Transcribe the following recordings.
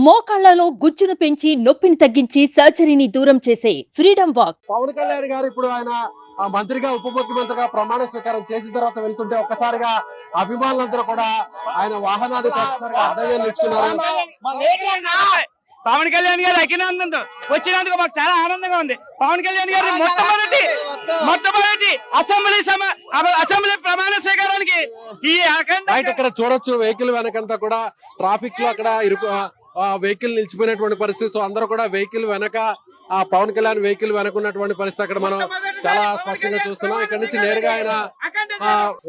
మోకాళ్లలో గుజ్జును పెంచి నొప్పిని తగ్గించి సర్జరీని దూరం చేసే ఫ్రీడమ్ వాక్. పవన్ కళ్యాణ్ గారు ఇప్పుడు ఆయన మంత్రిగా ఉప ముఖ్యమంత్రిగా ప్రమాణ స్వీకారం చేసిన తర్వాత వెళ్తుంటే ఒక్కసారిగా అభిమానులందరూ కూడా ఆయన వాహనాన్ని అర్థం ఇచ్చుకున్నారు. పవన్ కళ్యాణ్ గారు అఖిలానంద్ వచ్చినందుకు మాకు చాలా ఆనందంగా ఉంది. పవన్ కళ్యాణ్ గారి మొట్టమొదటి అసెంబ్లీ ప్రమాణ స్వీకారానికి ఈ ఇక్కడ చూడొచ్చు వెహికల్ వెనకంతా కూడా ట్రాఫిక్ లో అక్కడ వెహికల్ నిలిచిపోయినటువంటి పరిస్థితి. సో అందరూ కూడా వెహికల్ వెనక ఆ పవన్ కళ్యాణ్ వెహికల్ వెనకున్నటువంటి పరిస్థితి అక్కడ మనం చాలా స్పష్టంగా చూస్తున్నాం. ఇక్కడ నుంచి నేరుగా ఆయన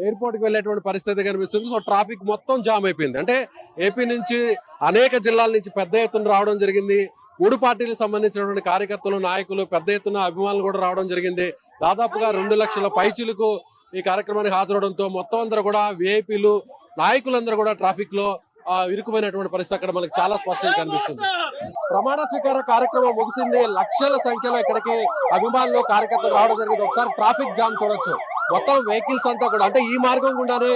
ఎయిర్పోర్ట్ కి వెళ్ళేటువంటి పరిస్థితి కనిపిస్తుంది. సో ట్రాఫిక్ మొత్తం జామ్ అయిపోయింది. అంటే ఏపీ నుంచి అనేక జిల్లాల నుంచి పెద్ద ఎత్తున రావడం జరిగింది. మూడు పార్టీలకు సంబంధించినటువంటి కార్యకర్తలు, నాయకులు, పెద్ద ఎత్తున అభిమానులు కూడా రావడం జరిగింది. దాదాపుగా 2 లక్షల పైచిలకు ఈ కార్యక్రమానికి హాజరవడంతో మొత్తం అందరూ కూడా విఐపీలు, నాయకులందరూ కూడా ట్రాఫిక్ లో ఇరుకుపోయినటువంటి పరిస్థితి అక్కడ మనకి చాలా స్పష్టంగా కనిపిస్తుంది. ప్రమాణ స్వీకార కార్యక్రమం ముగిసింది. లక్షల సంఖ్యలో ఇక్కడికి అభిమానులు, కార్యకర్తలు రావడం జరిగింది. ఒకసారి ట్రాఫిక్ జామ్ చూడొచ్చు. మొత్తం వెహికల్స్ అంతా కూడా అంటే ఈ మార్గం గుండానే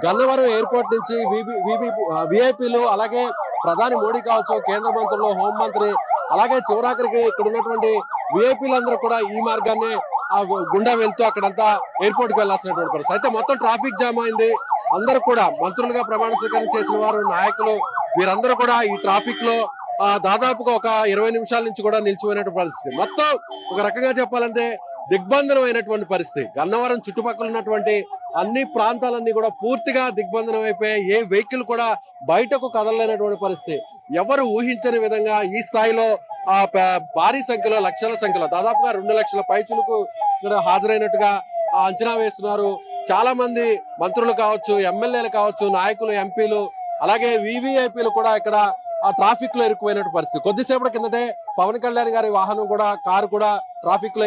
గన్నవరం ఎయిర్పోర్ట్ నుంచి విఐపీలు, అలాగే ప్రధాని మోడీ కావచ్చు, కేంద్ర మంత్రులు, హోంమంత్రి, అలాగే చివరాఖరికి ఇక్కడ ఉన్నటువంటి విఐపీలందరూ కూడా ఈ మార్గాన్ని గుండా వెళ్తూ అక్కడంతా ఎయిర్పోర్ట్ కి వెళ్లాల్సినటువంటి పరిస్థితి. అయితే మొత్తం ట్రాఫిక్ జామ్ అయింది. అందరూ కూడా మంత్రులుగా ప్రమాణ స్వీకారం చేసిన వారు, నాయకులు, వీరందరూ కూడా ఈ ట్రాఫిక్ లో దాదాపుగా ఒక 20 నిమిషాల నుంచి కూడా నిలిచిపోయినటువంటి పరిస్థితి. మొత్తం ఒక రకంగా చెప్పాలంటే దిగ్బంధనం అయినటువంటి పరిస్థితి. గన్నవరం చుట్టుపక్కల ఉన్నటువంటి అన్ని ప్రాంతాలన్నీ కూడా పూర్తిగా దిగ్బంధనం అయిపోయాయి. ఏ వెహికల్ కూడా బయటకు కదలలేనటువంటి పరిస్థితి. ఎవరు ఊహించని విధంగా ఈ స్థాయిలో భారీ సంఖ్యలో, లక్షల సంఖ్యలో, దాదాపుగా 2 లక్షల పైచులకు ఇక్కడ హాజరైనట్టుగా అంచనా వేస్తున్నారు. చాలా మంది మంత్రులు కావచ్చు, ఎమ్మెల్యేలు కావచ్చు, నాయకులు, ఎంపీలు, అలాగే వివిఐపీలు కూడా ఇక్కడ ఆ ట్రాఫిక్ లో ఇరుక్కుపోయినటువంటి పరిస్థితి. కొద్దిసేపటి కిందటే పవన్ కళ్యాణ్ గారి వాహనం కూడా, కారు కూడా ట్రాఫిక్ లో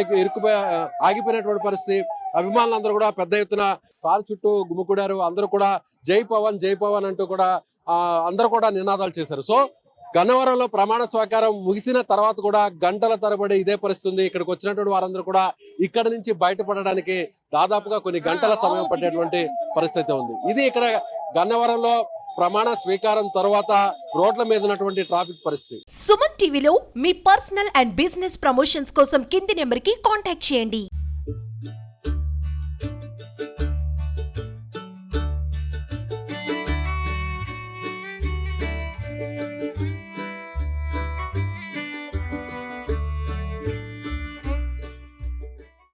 ఆగిపోయినటువంటి పరిస్థితి. అభిమానులందరూ కూడా పెద్ద ఎత్తున కారు చుట్టూ గుమికూడారు. అందరూ కూడా జై పవన్, జై పవన్ అంటూ కూడా అందరూ కూడా నినాదాలు చేశారు. సో గన్నవరంలో ప్రమాణ స్వీకారం ముగిసిన తర్వాత కూడా గంటల తరబడి ఇదే పరిస్థితి ఉంది. ఇక్కడికి వచ్చినటువంటి వారందరూ కూడా ఇక్కడ నుంచి బయటపడడానికి దాదాపుగా కొన్ని గంటల సమయం పట్టేటువంటి పరిస్థితి ఉంది. ఇది ఇక్కడ గన్నవరంలో ప్రమాణ స్వీకారం తర్వాత రోడ్ల మీద ఉన్నటువంటి ట్రాఫిక్ పరిస్థితి. సుమన్ టీవీలో మీ పర్సనల్ అండ్ బిజినెస్ ప్రమోషన్స్ కోసం కింది నెంబర్ కి కాంటాక్ట్ చేయండి.